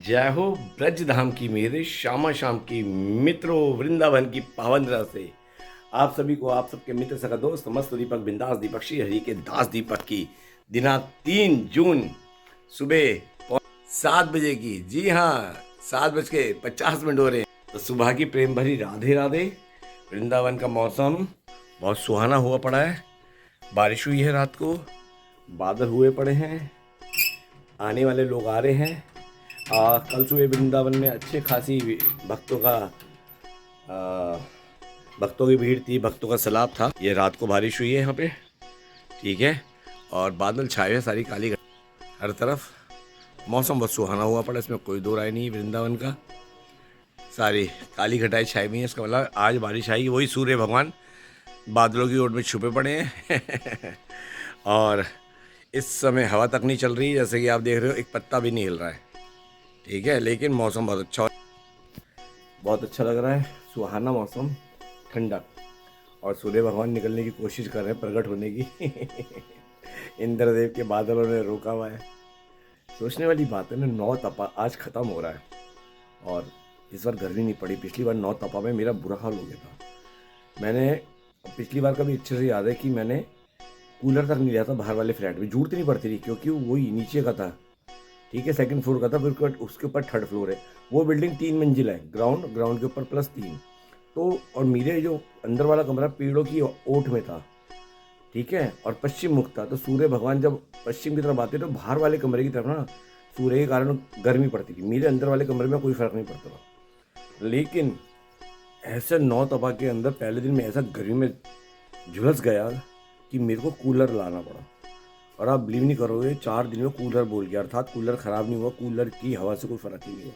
जय हो ब्रज धाम की मेरे श्यामा शाम की मित्रों, वृंदावन की पावन धरा से आप सभी को, आप सबके मित्र सका दोस्त मस्त दीपक बिंदास दीपक श्री हरि के दास दीपक की दिनांक 3 जून सुबह 7 बजे की, जी हाँ 7:50 हो रहे हैं। तो सुबह की प्रेम भरी राधे राधे। वृंदावन का मौसम बहुत सुहाना हुआ पड़ा है। बारिश हुई है रात को, बादल हुए पड़े हैं, आने वाले लोग आ रहे हैं। कल सुबह वृंदावन में अच्छे खासी आ, भक्तों की भीड़ थी, भक्तों का सैलाब था। ये रात को बारिश हुई है यहाँ पे, ठीक है। और बादल छाए हैं, सारी काली हर तरफ। मौसम बहुत सुहाना हुआ पड़ा, इसमें कोई दो राय नहीं। वृंदावन का सारी काली घटाएं छाई हुई हैं, इसका मतलब आज बारिश आएगी। वही सूर्य भगवान बादलों की ओर में छुपे पड़े हैं और इस समय हवा तक नहीं चल रही, जैसे कि आप देख रहे हो, एक पत्ता भी नहीं हिल रहा है, ठीक है। लेकिन मौसम बहुत अच्छा लग रहा है, सुहाना मौसम, ठंडक। और सूर्य भगवान निकलने की कोशिश कर रहे हैं, प्रकट होने की इंद्रदेव के बादलों ने रोका हुआ है। सोचने वाली बात है ना, 9 तपा आज ख़त्म हो रहा है और इस बार गर्मी नहीं पड़ी। पिछली बार 9 तपा में मेरा बुरा हाल हो गया था। मैंने पिछली बार का भी अच्छे से याद है कि मैंने कूलर तक नहीं लिया था बाहर वाले फ्लैट में। जरूरत नहीं पड़ती थी क्योंकि वही नीचे का था, ठीक है, सेकंड फ्लोर का था, फिर उसके ऊपर थर्ड फ्लोर है। वो बिल्डिंग 3 मंजिल है, ग्राउंड के ऊपर +3। तो और मेरे जो अंदर वाला कमरा पेड़ों की ओट में था, ठीक है, और पश्चिम मुख था। तो सूर्य भगवान जब पश्चिम की तरफ आते तो बाहर वाले कमरे की तरफ ना सूर्य के कारण गर्मी पड़ती थी। मेरे अंदर वाले कमरे में कोई फ़र्क नहीं पड़ता था। लेकिन ऐसे 9 तपा के अंदर पहले दिन में ऐसा गर्मी में झुलस गया कि मेरे को कूलर लाना पड़ा। और आप बिलीव नहीं करोगे, 4 दिन में कूलर बोल गया, अर्थात कूलर ख़राब नहीं हुआ, कूलर की हवा से कोई फ़र्क ही नहीं हुआ।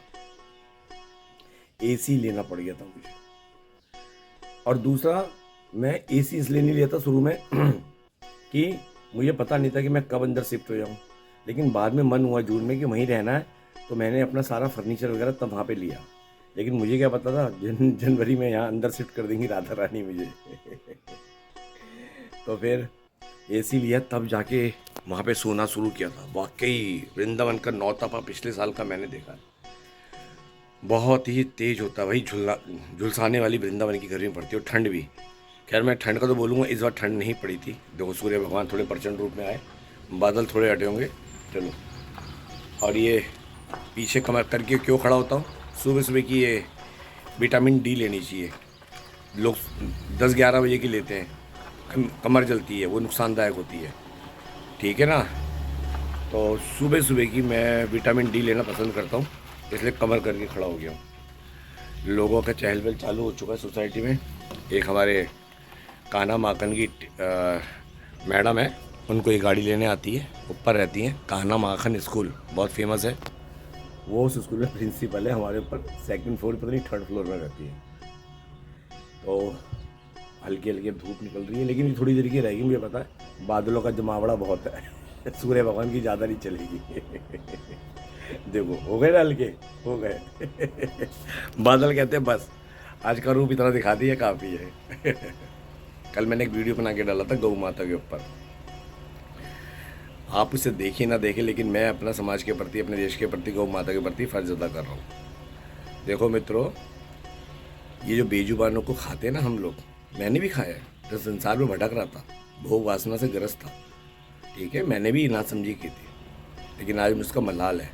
एसी लेना पड़ गया था मुझे। और दूसरा, मैं एसी इसलिए नहीं लिया था शुरू में कि मुझे पता नहीं था कि मैं कब अंदर शिफ्ट हो जाऊँ। लेकिन बाद में मन हुआ जून में कि वहीं रहना है, तो मैंने अपना सारा फर्नीचर वगैरह तब वहाँ पे लिया। लेकिन मुझे क्या पता था जनवरी में यहाँ अंदर शिफ्ट कर देंगी राधा रानी मुझे तो फिर एसी लिया, तब जाके वहाँ पे सोना शुरू किया था। वाकई वृंदावन का 9 तपा पिछले साल का मैंने देखा, बहुत ही तेज होता है। वही झुलसाने वाली वृंदावन की गर्मी पड़ती है, और ठंड भी। खैर मैं ठंड का तो बोलूँगा, इस बार ठंड नहीं पड़ी थी। देखो सूर्य भगवान थोड़े प्रचंड रूप में आए, बादल थोड़े हटे होंगे। चलो, और ये पीछे कमर करके क्यों खड़ा होता हूँ, सुबह सुबह की ये विटामिन डी लेनी चाहिए। लोग 10-11 बजे की लेते हैं, कमर जलती है, वो नुकसानदायक होती है, ठीक है ना। तो सुबह सुबह की मैं विटामिन डी लेना पसंद करता हूँ, इसलिए कमर करके खड़ा हो गया हूँ। लोगों का चहल पहल चालू हो चुका है सोसाइटी में। एक हमारे कान्हा माखन की मैडम है, उनको ये गाड़ी लेने आती है, ऊपर रहती हैं, कान्हा माखन स्कूल बहुत फेमस है। वो उस स्कूल में प्रिंसिपल है, हमारे ऊपर सेकंड फ्लोर, पता नहीं थर्ड फ्लोर में रहती है। तो हल्की हल्की धूप निकल रही है, लेकिन थोड़ी देर की रहेगी, मुझे पता है। बादलों का जमावड़ा बहुत है सूर्य भगवान की ज़्यादा नहीं चलेगी देखो हो गए ना, हल्के हो गए बादल कहते हैं बस आज का रूप इतना दिखा दिया, काफ़ी है कल मैंने एक वीडियो बना के डाला था गौ माता के ऊपर, आप उसे देखिए ना देखें, लेकिन मैं अपना समाज के प्रति, अपने देश के प्रति, गौ माता के प्रति फ़र्ज अदा कर रहा हूँ। देखो मित्रों, ये जो बेजुबानों को खाते हैं ना हम लोग, मैंने भी खाया है जब संसार में भटक रहा था, भोग वासना से ग्रस्त था, ठीक है, मैंने भी ना समझी की थी। लेकिन आज मुझका मलाल है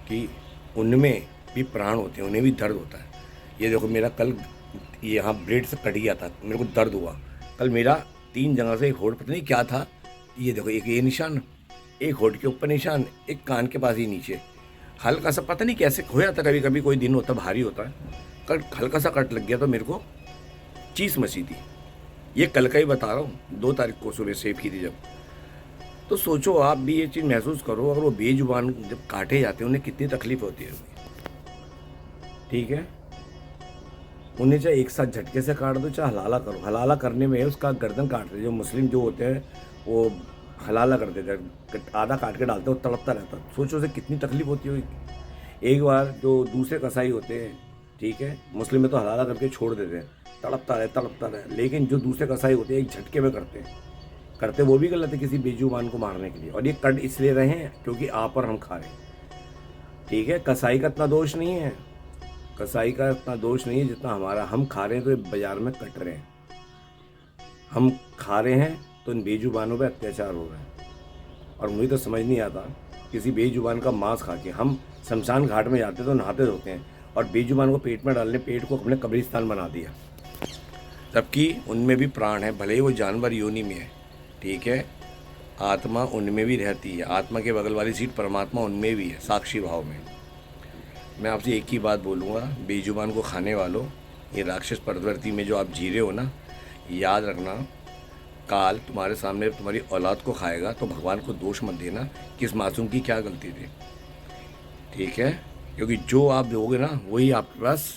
कि उनमें भी प्राण होते हैं, उन्हें भी दर्द होता है। ये देखो, मेरा कल यहाँ ब्लेड से कट गया था, मेरे को दर्द हुआ कल। मेरा 3 जगह से एक होड़, पता नहीं क्या था, ये देखो, एक ये निशान, एक होड़ के ऊपर निशान, एक कान के पास ही नीचे हल्का सा, पता नहीं कैसे हो जाता, कभी कभी कोई दिन होता भारी होता है, कल हल्का सा कट लग गया तो मेरे को चीस मची थी। ये कल का ही बता रहा हूँ, 2 तारीख को सुबह सेब की थी जब। तो सोचो आप भी ये चीज़ महसूस करो, अगर वो बेजुबान जब काटे जाते हैं उन्हें कितनी तकलीफ होती है, ठीक है। उन्हें चाहे एक साथ झटके से काट दो, चाहे हलाला करो। हलाला करने में उसका गर्दन काट रहे, जो मुस्लिम जो होते हैं वो हलाला कर देते हैं, आधा काट के डालते हैं, वो तड़पता रहता है। सोचो उसे कितनी तकलीफ होती होगी। एक बार जो दूसरे कसाई होते हैं, ठीक है, मुस्लिम में तो हलाला करके छोड़ देते हैं, तड़पता रहे। लेकिन जो दूसरे कसाई होते हैं एक झटके में करते वो भी गलत है किसी बेजुबान को मारने के लिए। और ये कट इसलिए रहे हैं क्योंकि आप और हम खा रहे हैं। ठीक है, कसाई का इतना दोष नहीं है, कसाई का इतना दोष नहीं है जितना हमारा। हम खा रहे हैं तो ये बाजार में कट रहे हैं, हम खा रहे हैं तो इन बेजुबानों पे अत्याचार हो रहा है। और मुझे तो समझ नहीं आता, किसी बेजुबान का मांस खा के हम शमशान घाट में जाते तो नहाते धोते हैं, और बेजुबान को पेट में डालने पेट को अपने कब्रिस्तान बना दिया, जबकि उनमें भी प्राण है, भले ही वो जानवर योनि में है, ठीक है, आत्मा उनमें भी रहती है, आत्मा के बगल वाली सीट परमात्मा उनमें भी है, साक्षी भाव में। मैं आपसे एक ही बात बोलूँगा, बेजुबान को खाने वालों, ये राक्षस प्रवृत्ति में जो आप जी रहे हो ना, याद रखना, काल तुम्हारे सामने तुम्हारी औलाद को खाएगा तो भगवान को दोष मत देना कि इस मासूम की क्या गलती थी, ठीक है, क्योंकि जो आप दोगे ना वही आपके पास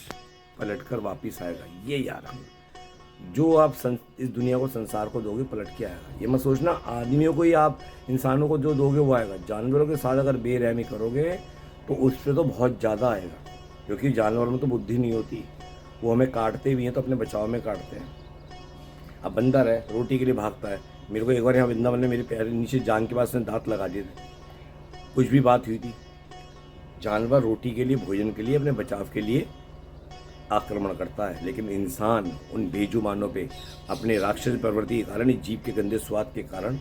पलट कर वापिस आएगा, ये याद रखना। जो आप इस दुनिया को, संसार को दोगे पलट के आएगा। ये मत सोचना आदमियों को ही आप, इंसानों को जो दोगे वो आएगा। जानवरों के साथ अगर बेरहमी करोगे तो उस पर तो बहुत ज़्यादा आएगा, क्योंकि जानवरों में तो बुद्धि नहीं होती, वो हमें काटते भी हैं तो अपने बचाव में काटते हैं। अब बंदर है, रोटी के लिए भागता है। मेरे को एक बार यहाँ वृंदावन में मेरे पैर नीचे जान के पास ने दांत लगा दिए थे, कुछ भी बात हुई थी। जानवर रोटी के लिए, भोजन के लिए, अपने बचाव के लिए आक्रमण करता है, लेकिन इंसान उन बेजुबानों पे अपने राक्षस प्रवृत्ति के कारण, जीव के गंदे स्वाद के कारण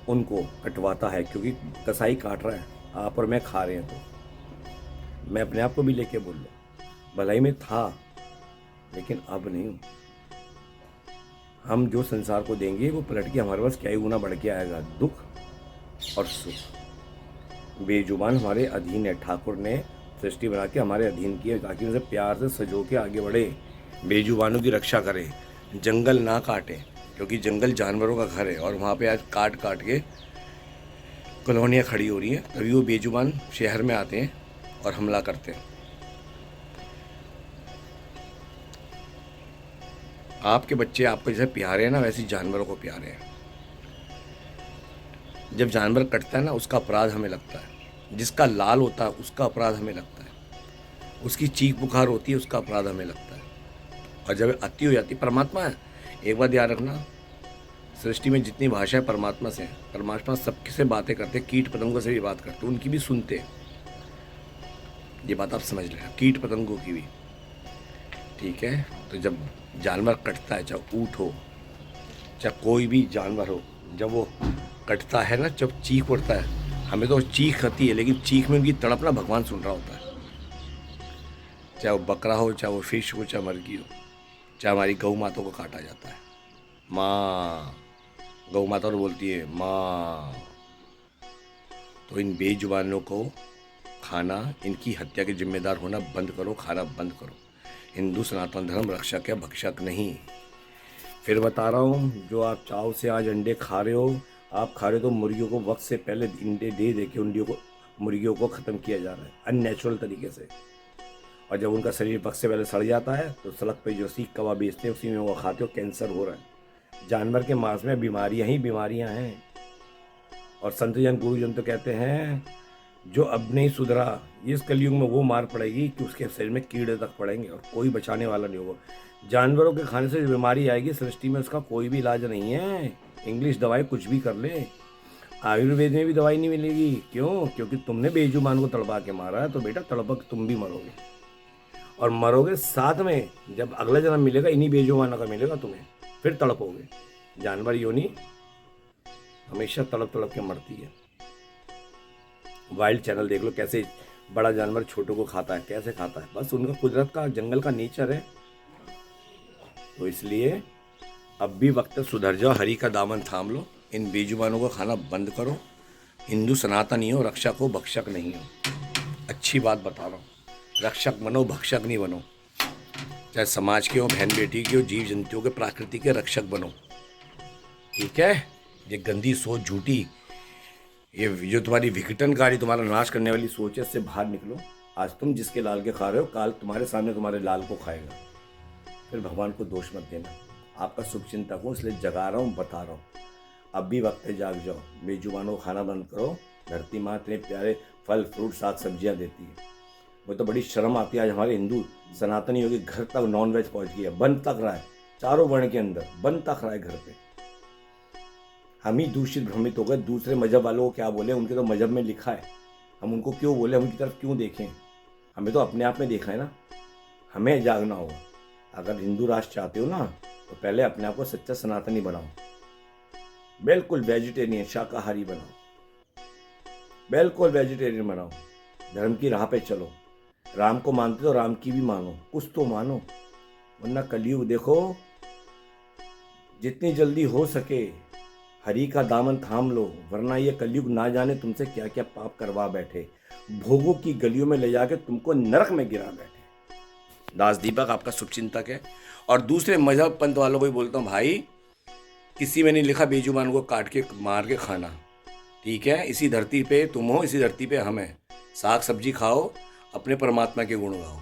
उनको कटवाता है, क्योंकि कसाई काट रहा है, आप और मैं खा रहे हैं। तो मैं अपने आप को भी लेके बोल रहा, भलाई में था लेकिन अब नहीं हूँ। हम जो संसार को देंगे वो पलट के हमारे पास क्या ही गुना बढ़ के आएगा, दुख और सुख। बेजुबान हमारे अधीन है, ठाकुर ने सृष्टि बना के हमारे अधीन की है, ताकि उनसे प्यार से सजो के आगे बढ़े, बेजुबानों की रक्षा करें, जंगल ना काटें, क्योंकि जंगल जानवरों का घर है, और वहाँ पे आज काट काट के कॉलोनियाँ खड़ी हो रही हैं, तभी वो बेजुबान शहर में आते हैं और हमला करते हैं। आपके बच्चे आपको जैसे प्यारे हैं ना, वैसे जानवरों को प्यारे हैं। जब जानवर कटता है ना, उसका अपराध हमें लगता है, जिसका लाल होता है उसका अपराध हमें लगता है, उसकी चीख पुकार होती है उसका अपराध हमें लगता है, और जब अति हो जाती, परमात्मा है। एक बात याद रखना, सृष्टि में जितनी भाषा है परमात्मा से, परमात्मा सबके से बातें करते, कीट पतंगों से भी बात करते, उनकी भी सुनते। ये बात आप समझ लें, कीट पतंगों की भी, ठीक है। तो जब जानवर कटता है, चाहे ऊँट हो, चाहे कोई भी जानवर हो, जब वो कटता है ना, जब चीख उठता है, हमें तो चीख आती है, लेकिन चीख में उनकी तड़पना भगवान सुन रहा होता है। चाहे वो बकरा हो, चाहे वो फिश हो, चाहे मुर्गी हो, चाहे हमारी गौ माता को काटा जाता है, माँ, गौ माता तो बोलती है माँ। तो इन बेजुबानों को खाना, इनकी हत्या के जिम्मेदार होना बंद करो, खाना बंद करो। हिंदू सनातन धर्म रक्षक है, भक्षक नहीं। फिर बता रहा हूँ, जो आप चाव से आज अंडे खा रहे हो, आप खा रहे हो तो मुर्गियों को वक्त से पहले अंडे दे के मुर्गियों को ख़त्म किया जा रहा है अननेचुरल तरीके से। और जब उनका शरीर वक्त से पहले सड़ जाता है तो सड़क पे जो सीख कबाब बेचते हैं उसी में वो खाते हो, कैंसर हो रहा है। जानवर के मांस में बीमारियाँ ही बीमारियाँ हैं। और संतजन गुरुजन तो कहते हैं, जो अब नहीं सुधरा, इस कलयुग में वो मार पड़ेगी कि उसके शरीर में कीड़े तक पड़ेंगे और कोई बचाने वाला नहीं होगा। जानवरों के खाने से जो बीमारी आएगी सृष्टि में, उसका कोई भी इलाज नहीं है। इंग्लिश दवाई कुछ भी कर ले, आयुर्वेद में भी दवाई नहीं मिलेगी। क्यों? क्योंकि तुमने बेजुबान को तड़पा के मारा है, तो बेटा तड़पक तुम भी मरोगे। और मरोगे साथ में, जब अगला जन्म मिलेगा इन्हीं बेजुबानों का मिलेगा तुम्हें, फिर तड़पोगे। जानवर योनि हमेशा तड़प तड़प के मरती है। वाइल्ड चैनल देख लो, कैसे बड़ा जानवर छोटों को खाता है, कैसे खाता है, बस उनका कुदरत का, जंगल का नेचर है। तो इसलिए अब भी वक्त सुधर जाओ, हरि का दामन थाम लो, इन बेजुबानों को खाना बंद करो। हिंदू सनातनी हो, रक्षक हो, भक्षक नहीं हो। अच्छी बात बता रहा हूँ, रक्षक बनो, भक्षक नहीं बनो। चाहे समाज के हो, बहन बेटी के हो, जीव जंतुओं के, प्रकृति के रक्षक बनो, ठीक है। ये गंदी सोच, झूठी, ये जो तुम्हारी विघटनकारी, तुम्हारा नाश करने वाली सोच है, इससे बाहर निकलो। आज तुम जिसके लाल के खा रहे हो, काल तुम्हारे सामने तुम्हारे लाल को खाएगा। फिर भगवान को दोष मत देना। आपका शुभ चिंतक हूँ, इसलिए जगा रहा हूँ, बता रहा हूँ। अब भी वक्त है, जाग जाओ। बेजुबानों को खाना बंद करो। धरती माँ इतने प्यारे फल फ्रूट साग सब्जियाँ देती है। मुझे तो बड़ी शर्म आती है, आज हमारे हिंदू सनातनियों के घर तक नॉनवेज पहुँच गया, बन तक रहा है, चारों वर्ण के अंदर बन तक रहा है घर पे। हम ही दूषित भ्रमित हो गए, दूसरे मजहब वालों को क्या बोले, उनके तो मजहब में लिखा है। हम उनको क्यों बोले, हम उनकी तरफ क्यों देखें? हमें तो अपने आप में देखना है ना, हमें जागना होगा। अगर हिंदू राष्ट्र चाहते हो ना तो पहले अपने आप को सच्चा सनातनी बनाओ, बिल्कुल वेजिटेरियन शाकाहारी बनाओ, बिल्कुल वेजिटेरियन बनाओ, धर्म की राह पे चलो। राम को मानते तो राम की भी मानो, कुछ तो मानो, वरना कलयुग देखो, जितनी जल्दी हो सके हरि का दामन थाम लो, वरना ये कलयुग ना जाने तुमसे क्या क्या पाप करवा बैठे, भोगों की गलियों में ले जाके तुमको नरक में गिरा बैठे। दास दीपक आपका शुभचिंतक है। और दूसरे मजहब पंथ वालों को भी बोलता हूँ, भाई किसी में नहीं लिखा बेजुबान को काट के मार के खाना, ठीक है? इसी धरती पे तुम हो, इसी धरती पे हम हैं। साग सब्जी खाओ, अपने परमात्मा के गुण गाओ।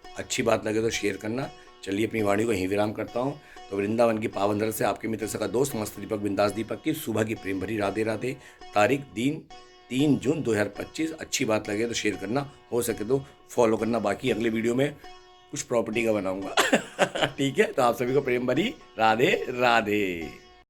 अच्छी बात लगे तो शेयर करना। चलिए अपनी वाणी को यहीं विराम करता हूँ। तो वृंदावन की पावन धरती से आपके मित्र सका दोस्त मस्त दीपक बिंदास दीपक की सुबह की प्रेम भरी राधे राधे। तारीख दिन 3 जून 2025। अच्छी बात लगे तो शेयर करना, हो सके तो फॉलो करना। बाकी अगले वीडियो में कुछ प्रॉपर्टी का बनाऊंगा। ठीक है, तो आप सभी को प्रेम भरी राधे राधे।